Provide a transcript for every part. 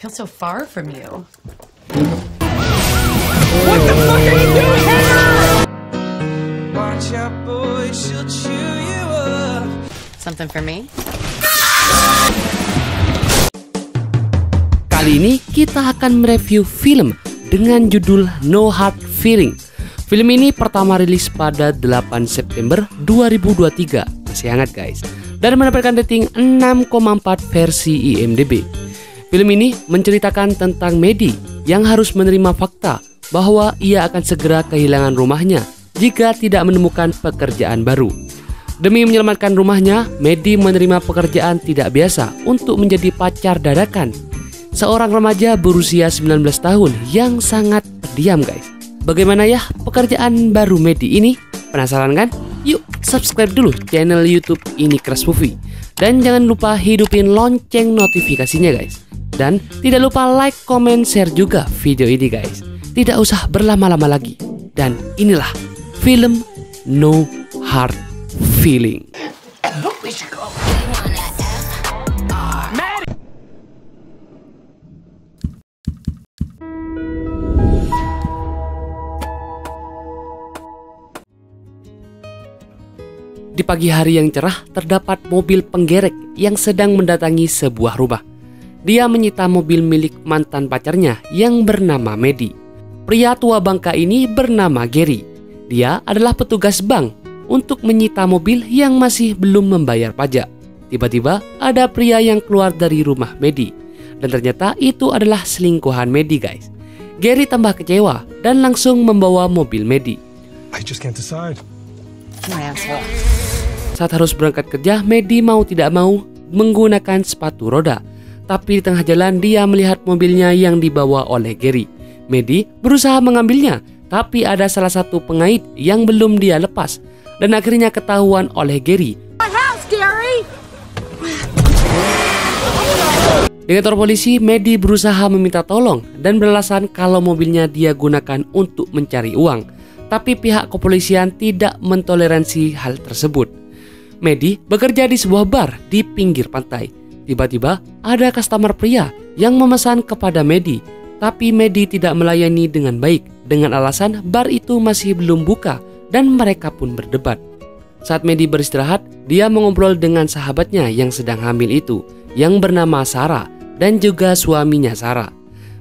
feel so far from you. What the fuck are you doing here? Watch out, boy, she'll chew you up. Something for me? Kali ini kita akan mereview film dengan judul No Hard Feeling. Film ini pertama rilis pada 8 September 2023. Masih hangat guys. Dan mendapatkan rating 6,4 versi IMDb. Film ini menceritakan tentang Maddie yang harus menerima fakta bahwa ia akan segera kehilangan rumahnya jika tidak menemukan pekerjaan baru. Demi menyelamatkan rumahnya, Maddie menerima pekerjaan tidak biasa untuk menjadi pacar dadakan seorang remaja berusia 19 tahun yang sangat pendiam guys. Bagaimana ya pekerjaan baru Maddie ini? Penasaran kan? Yuk subscribe dulu channel YouTube Ini Crush Movie. Dan jangan lupa hidupin lonceng notifikasinya guys. Dan tidak lupa like, comment, share juga video ini guys. Tidak usah berlama-lama lagi. Dan inilah film No Hard Feeling. Di pagi hari yang cerah, terdapat mobil penggerek yang sedang mendatangi sebuah rumah. Dia menyita mobil milik mantan pacarnya yang bernama Maddie. Pria tua bangka ini bernama Gary. Dia adalah petugas bank untuk menyita mobil yang masih belum membayar pajak. Tiba-tiba ada pria yang keluar dari rumah Maddie. Dan ternyata itu adalah selingkuhan Maddie guys. Gary tambah kecewa dan langsung membawa mobil Maddie. I just can't decide. Saat harus berangkat kerja, Maddie mau tidak mau menggunakan sepatu roda. Tapi di tengah jalan dia melihat mobilnya yang dibawa oleh Gary. Maddie berusaha mengambilnya, tapi ada salah satu pengait yang belum dia lepas. Dan akhirnya ketahuan oleh Gary. Di kantor polisi, Maddie berusaha meminta tolong dan beralasan kalau mobilnya dia gunakan untuk mencari uang. Tapi pihak kepolisian tidak mentoleransi hal tersebut. Maddie bekerja di sebuah bar di pinggir pantai. Tiba-tiba ada customer pria yang memesan kepada Maddie. Tapi Maddie tidak melayani dengan baik dengan alasan bar itu masih belum buka dan mereka pun berdebat. Saat Maddie beristirahat, dia mengobrol dengan sahabatnya yang sedang hamil itu yang bernama Sarah dan juga suaminya Sarah.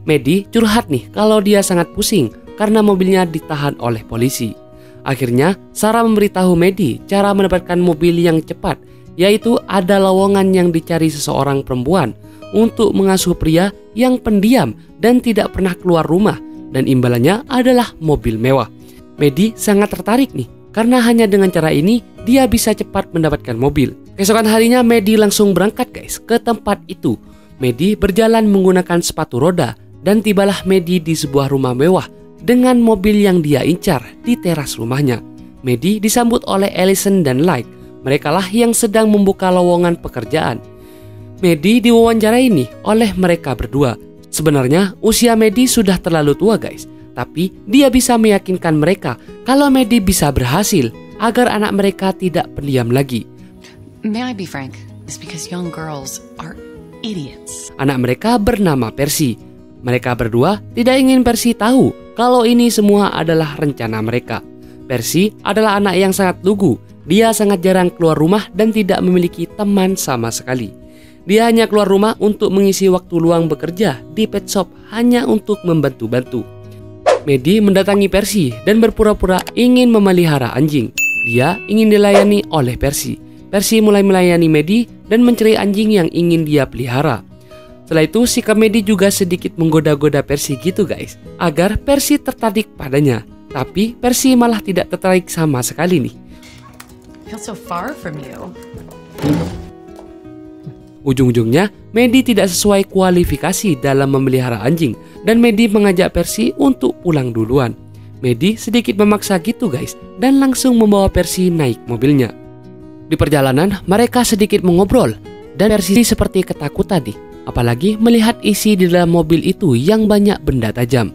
Maddie curhat nih kalau dia sangat pusing karena mobilnya ditahan oleh polisi. Akhirnya Sarah memberitahu Maddie cara mendapatkan mobil yang cepat, yaitu ada lowongan yang dicari seseorang perempuan untuk mengasuh pria yang pendiam dan tidak pernah keluar rumah, dan imbalannya adalah mobil mewah. Maddie sangat tertarik nih karena hanya dengan cara ini dia bisa cepat mendapatkan mobil. Keesokan harinya Maddie langsung berangkat guys ke tempat itu. Maddie berjalan menggunakan sepatu roda dan tibalah Maddie di sebuah rumah mewah dengan mobil yang dia incar di teras rumahnya. Maddie disambut oleh Allison dan Light. Merekalah yang sedang membuka lowongan pekerjaan. Maddie diwawancarai nih oleh mereka berdua. Sebenarnya usia Maddie sudah terlalu tua guys. Tapi dia bisa meyakinkan mereka kalau Maddie bisa berhasil agar anak mereka tidak pendiam lagi. May I be frank? It's because young girls are idiots. Anak mereka bernama Percy. Mereka berdua tidak ingin Percy tahu kalau ini semua adalah rencana mereka. Percy adalah anak yang sangat lugu. Dia sangat jarang keluar rumah dan tidak memiliki teman sama sekali. Dia hanya keluar rumah untuk mengisi waktu luang bekerja di pet shop hanya untuk membantu-bantu. Maddie mendatangi Percy dan berpura-pura ingin memelihara anjing. Dia ingin dilayani oleh Percy. Percy mulai melayani Maddie dan mencari anjing yang ingin dia pelihara. Setelah itu sikap Maddie juga sedikit menggoda-goda Percy gitu guys, agar Percy tertarik padanya. Tapi Percy malah tidak tertarik sama sekali nih. Feel so far from you. Ujung-ujungnya Maddie tidak sesuai kualifikasi dalam memelihara anjing dan Maddie mengajak Percy untuk pulang duluan. Maddie sedikit memaksa gitu guys dan langsung membawa Percy naik mobilnya. Di perjalanan mereka sedikit mengobrol dan Percy seperti ketakutan nih. Apalagi melihat isi di dalam mobil itu yang banyak benda tajam.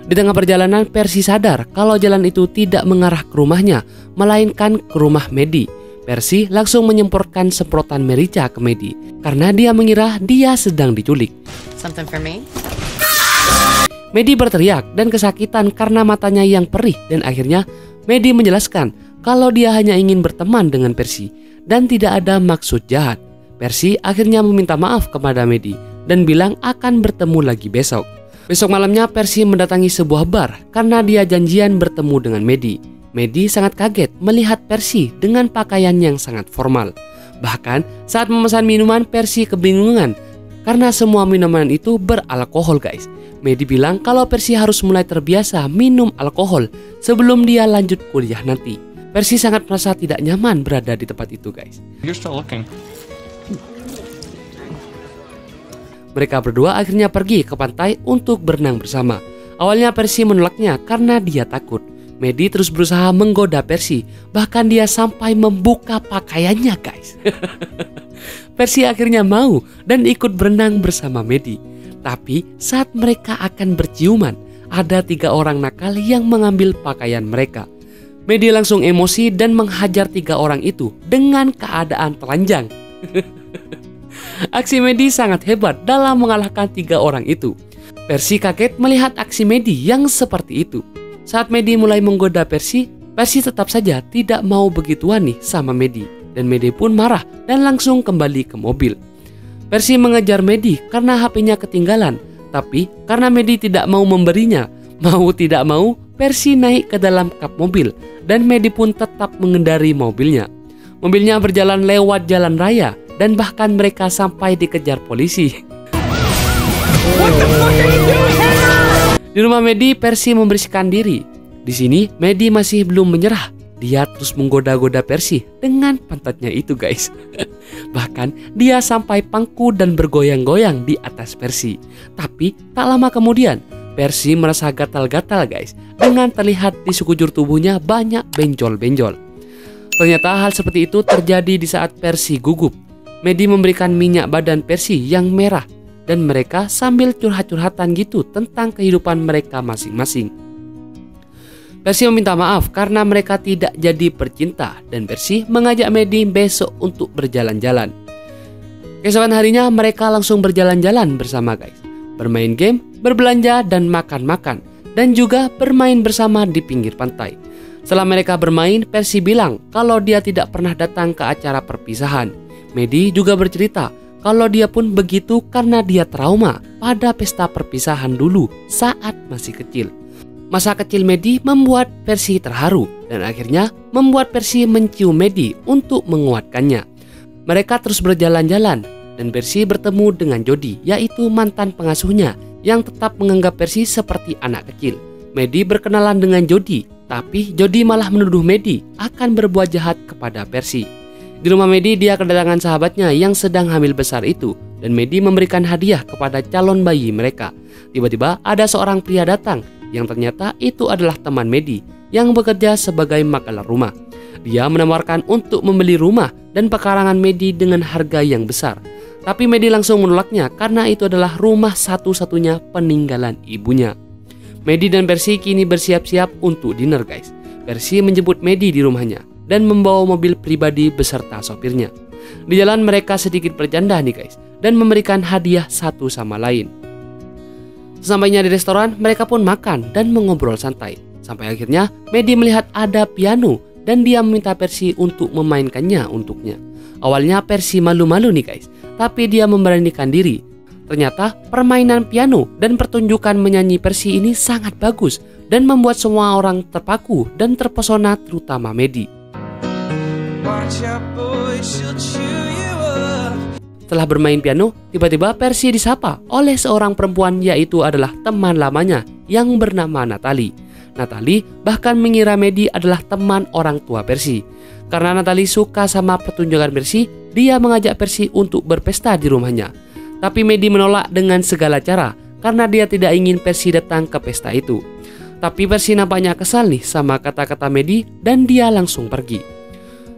Di tengah perjalanan Percy sadar kalau jalan itu tidak mengarah ke rumahnya, melainkan ke rumah Maddie. Percy langsung menyemprotkan semprotan merica ke Maddie karena dia mengira dia sedang diculik. Something for me? Medi berteriak dan kesakitan karena matanya yang perih dan akhirnya Medi menjelaskan kalau dia hanya ingin berteman dengan Percy dan tidak ada maksud jahat. Percy akhirnya meminta maaf kepada Medi dan bilang akan bertemu lagi besok. Besok malamnya Percy mendatangi sebuah bar karena dia janjian bertemu dengan Medi. Medi sangat kaget melihat Percy dengan pakaian yang sangat formal. Bahkan saat memesan minuman Percy kebingungan karena semua minuman itu beralkohol guys. Medi bilang kalau Percy harus mulai terbiasa minum alkohol sebelum dia lanjut kuliah nanti. Percy sangat merasa tidak nyaman berada di tempat itu guys. You're still looking. Mereka berdua akhirnya pergi ke pantai untuk berenang bersama. Awalnya Percy menolaknya karena dia takut. Medi terus berusaha menggoda Percy, bahkan dia sampai membuka pakaiannya guys. Percy akhirnya mau dan ikut berenang bersama Medi. Tapi saat mereka akan berciuman, ada 3 orang nakal yang mengambil pakaian mereka. Medi langsung emosi dan menghajar 3 orang itu dengan keadaan telanjang. Aksi Medi sangat hebat dalam mengalahkan 3 orang itu. Percy kaget melihat aksi Medi yang seperti itu. Saat Medi mulai menggoda Percy, Percy tetap saja tidak mau begituan nih sama Medi. Dan Medi pun marah dan langsung kembali ke mobil. Percy mengejar Medi karena HP-nya ketinggalan. Tapi karena Medi tidak mau memberinya, mau tidak mau Percy naik ke dalam kap mobil. Dan Medi pun tetap mengendari mobilnya. Mobilnya berjalan lewat jalan raya dan bahkan mereka sampai dikejar polisi. What the fuck are you doing, Henry? Di rumah Medi, Percy membersihkan diri. Di sini Medi masih belum menyerah. Dia terus menggoda-goda Percy dengan pantatnya itu guys. Bahkan dia sampai pangku dan bergoyang-goyang di atas Percy. Tapi tak lama kemudian Percy merasa gatal-gatal guys. Dengan terlihat di sekujur tubuhnya banyak benjol-benjol. Ternyata hal seperti itu terjadi di saat Percy gugup. Medi memberikan minyak badan Percy yang merah. Dan mereka sambil curhat-curhatan gitu tentang kehidupan mereka masing-masing. Percy meminta maaf karena mereka tidak jadi bercinta dan Percy mengajak Medi besok untuk berjalan-jalan. Keesokan harinya mereka langsung berjalan-jalan bersama guys. Bermain game, berbelanja dan makan-makan dan juga bermain bersama di pinggir pantai. Setelah mereka bermain, Percy bilang kalau dia tidak pernah datang ke acara perpisahan. Medi juga bercerita kalau dia pun begitu karena dia trauma pada pesta perpisahan dulu saat masih kecil. Masa kecil Medi membuat Percy terharu dan akhirnya membuat Percy mencium Medi untuk menguatkannya. Mereka terus berjalan-jalan dan Percy bertemu dengan Jody, yaitu mantan pengasuhnya yang tetap menganggap Percy seperti anak kecil. Medi berkenalan dengan Jody, tapi Jody malah menuduh Medi akan berbuat jahat kepada Percy. Di rumah Medi dia kedatangan sahabatnya yang sedang hamil besar itu dan Medi memberikan hadiah kepada calon bayi mereka. Tiba-tiba ada seorang pria datang yang ternyata itu adalah teman Medi yang bekerja sebagai makalar rumah. Dia menawarkan untuk membeli rumah dan pekarangan Medi dengan harga yang besar. Tapi Medi langsung menolaknya karena itu adalah rumah satu-satunya peninggalan ibunya. Medi dan Percy kini bersiap-siap untuk dinner guys. Percy menjemput Medi di rumahnya dan membawa mobil pribadi beserta sopirnya. Di jalan mereka sedikit bercanda nih guys dan memberikan hadiah satu sama lain. Sesampainya di restoran, mereka pun makan dan mengobrol santai. Sampai akhirnya Medi melihat ada piano dan dia meminta Percy untuk memainkannya untuknya. Awalnya Percy malu-malu nih guys, tapi dia memberanikan diri. Ternyata permainan piano dan pertunjukan menyanyi Percy ini sangat bagus dan membuat semua orang terpaku dan terpesona, terutama Medi. Setelah bermain piano, tiba-tiba Percy disapa oleh seorang perempuan, yaitu adalah teman lamanya yang bernama Natalie. Natalie bahkan mengira Medi adalah teman orang tua Percy. Karena Natalie suka sama pertunjukan Percy, dia mengajak Percy untuk berpesta di rumahnya. Tapi Medi menolak dengan segala cara karena dia tidak ingin Percy datang ke pesta itu. Tapi Percy nampaknya kesal nih sama kata-kata Medi dan dia langsung pergi.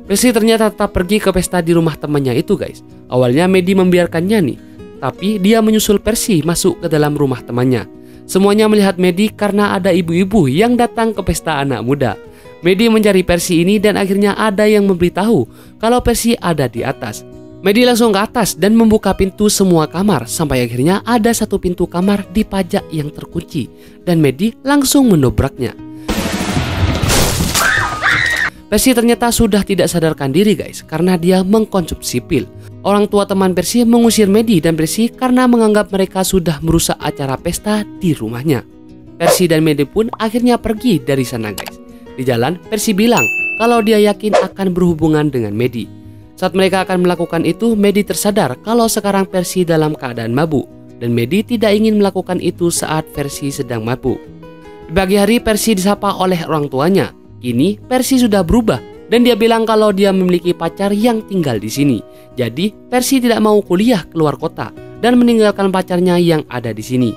Percy ternyata tetap pergi ke pesta di rumah temannya itu guys. Awalnya Medi membiarkannya nih, tapi dia menyusul Percy masuk ke dalam rumah temannya. Semuanya melihat Medi karena ada ibu-ibu yang datang ke pesta anak muda. Medi mencari Percy ini dan akhirnya ada yang memberitahu kalau Percy ada di atas. Medi langsung ke atas dan membuka pintu semua kamar sampai akhirnya ada satu pintu kamar di pajak yang terkunci dan Medi langsung mendobraknya. Percy ternyata sudah tidak sadarkan diri guys karena dia mengkonsumsi pil. Orang tua teman Percy mengusir Medi dan Percy karena menganggap mereka sudah merusak acara pesta di rumahnya. Percy dan Medi pun akhirnya pergi dari sana guys. Di jalan Percy bilang kalau dia yakin akan berhubungan dengan Medi. Saat mereka akan melakukan itu, Medi tersadar kalau sekarang Percy dalam keadaan mabuk dan Medi tidak ingin melakukan itu saat Percy sedang mabuk. Di pagi hari Percy disapa oleh orang tuanya. Kini Percy sudah berubah dan dia bilang kalau dia memiliki pacar yang tinggal di sini. Jadi Percy tidak mau kuliah keluar kota dan meninggalkan pacarnya yang ada di sini.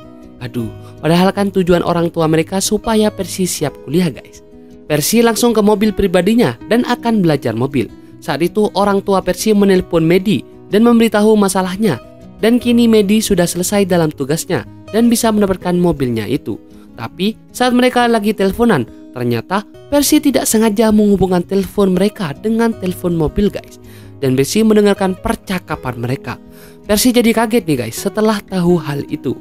Aduh, padahal kan tujuan orang tua mereka supaya Percy siap kuliah guys. Percy langsung ke mobil pribadinya dan akan belajar mobil. Saat itu orang tua Percy menelpon Medi dan memberitahu masalahnya. Dan kini Medi sudah selesai dalam tugasnya dan bisa mendapatkan mobilnya itu. Tapi saat mereka lagi teleponan, ternyata Percy tidak sengaja menghubungkan telepon mereka dengan telepon mobil guys. Dan Percy mendengarkan percakapan mereka. Percy jadi kaget nih guys setelah tahu hal itu.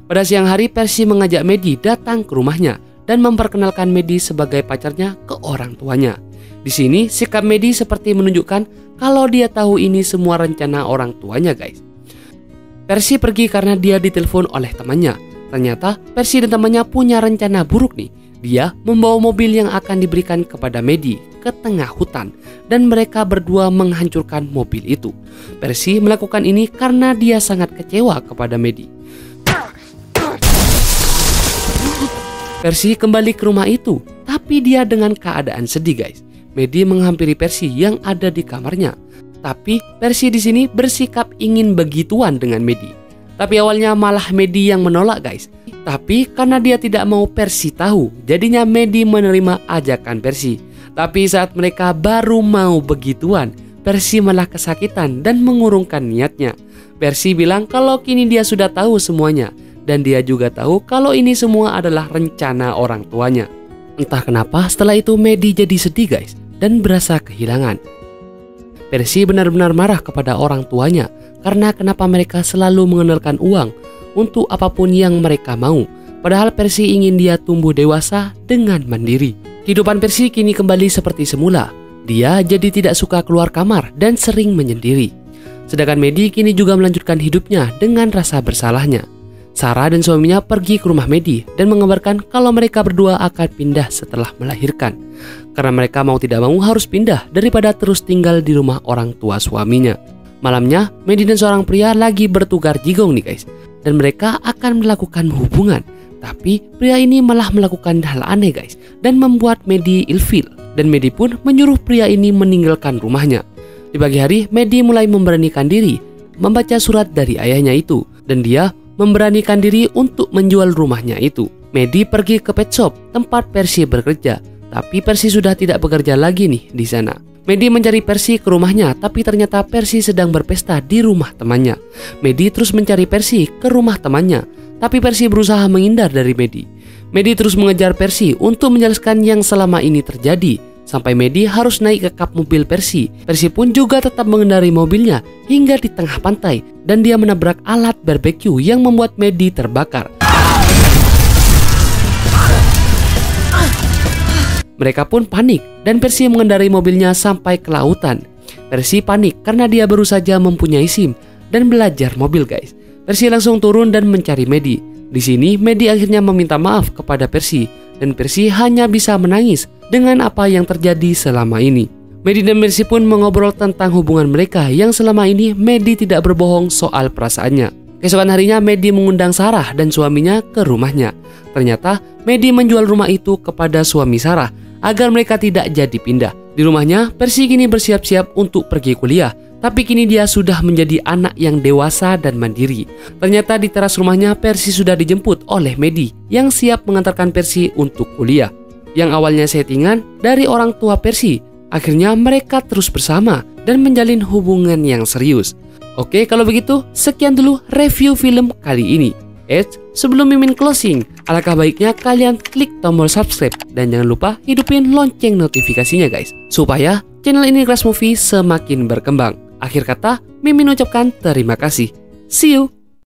Pada siang hari Percy mengajak Medi datang ke rumahnya dan memperkenalkan Medi sebagai pacarnya ke orang tuanya. Di sini sikap Medi seperti menunjukkan kalau dia tahu ini semua rencana orang tuanya guys. Percy pergi karena dia ditelepon oleh temannya. Ternyata Percy dan temannya punya rencana buruk nih. Dia membawa mobil yang akan diberikan kepada Medi ke tengah hutan dan mereka berdua menghancurkan mobil itu. Percy melakukan ini karena dia sangat kecewa kepada Medi. Percy kembali ke rumah itu, tapi dia dengan keadaan sedih guys. Medi menghampiri Percy yang ada di kamarnya. Tapi Percy di sini bersikap ingin begituan dengan Medi. Tapi awalnya malah Medi yang menolak guys. Tapi karena dia tidak mau Percy tahu, jadinya Medi menerima ajakan Percy. Tapi saat mereka baru mau begituan, Percy malah kesakitan dan mengurungkan niatnya. Percy bilang kalau kini dia sudah tahu semuanya. Dan dia juga tahu kalau ini semua adalah rencana orang tuanya. Entah kenapa setelah itu Medi jadi sedih guys dan berasa kehilangan. Percy benar-benar marah kepada orang tuanya karena kenapa mereka selalu mengandalkan uang untuk apapun yang mereka mau. Padahal Percy ingin dia tumbuh dewasa dengan mandiri. Kehidupan Percy kini kembali seperti semula. Dia jadi tidak suka keluar kamar dan sering menyendiri. Sedangkan Medi kini juga melanjutkan hidupnya dengan rasa bersalahnya. Sarah dan suaminya pergi ke rumah Medi dan mengabarkan kalau mereka berdua akan pindah setelah melahirkan. Karena mereka mau tidak mau harus pindah daripada terus tinggal di rumah orang tua suaminya. Malamnya, Medi dan seorang pria lagi bertukar jigong nih guys. Dan mereka akan melakukan hubungan. Tapi pria ini malah melakukan hal aneh guys dan membuat Medi ilfil. Dan Medi pun menyuruh pria ini meninggalkan rumahnya. Di pagi hari, Medi mulai memberanikan diri membaca surat dari ayahnya itu. Dan dia memberanikan diri untuk menjual rumahnya itu. Medi pergi ke pet shop tempat Percy bekerja, tapi Percy sudah tidak bekerja lagi nih di sana. Medi mencari Percy ke rumahnya, tapi ternyata Percy sedang berpesta di rumah temannya. Medi terus mencari Percy ke rumah temannya, tapi Percy berusaha menghindar dari Medi. Medi terus mengejar Percy untuk menjelaskan yang selama ini terjadi. Sampai Medi harus naik ke kap mobil Percy. Percy pun juga tetap mengendari mobilnya hingga di tengah pantai dan dia menabrak alat barbeque yang membuat Medi terbakar. Mereka pun panik dan Percy mengendari mobilnya sampai ke lautan. Percy panik karena dia baru saja mempunyai SIM dan belajar mobil guys. Percy langsung turun dan mencari Medi. Di sini Medi akhirnya meminta maaf kepada Percy dan Percy hanya bisa menangis dengan apa yang terjadi selama ini. Medi dan Percy pun mengobrol tentang hubungan mereka yang selama ini Medi tidak berbohong soal perasaannya. Keesokan harinya Medi mengundang Sarah dan suaminya ke rumahnya. Ternyata Medi menjual rumah itu kepada suami Sarah agar mereka tidak jadi pindah. Di rumahnya, Percy kini bersiap-siap untuk pergi kuliah. Tapi kini dia sudah menjadi anak yang dewasa dan mandiri. Ternyata di teras rumahnya Percy sudah dijemput oleh Medi yang siap mengantarkan Percy untuk kuliah. Yang awalnya settingan dari orang tua Percy, akhirnya mereka terus bersama dan menjalin hubungan yang serius. Oke, kalau begitu sekian dulu review film kali ini. Sebelum Mimin closing, alangkah baiknya kalian klik tombol subscribe dan jangan lupa hidupin lonceng notifikasinya guys, supaya channel ini Crash Movie semakin berkembang. Akhir kata, Mimin ucapkan terima kasih. See you!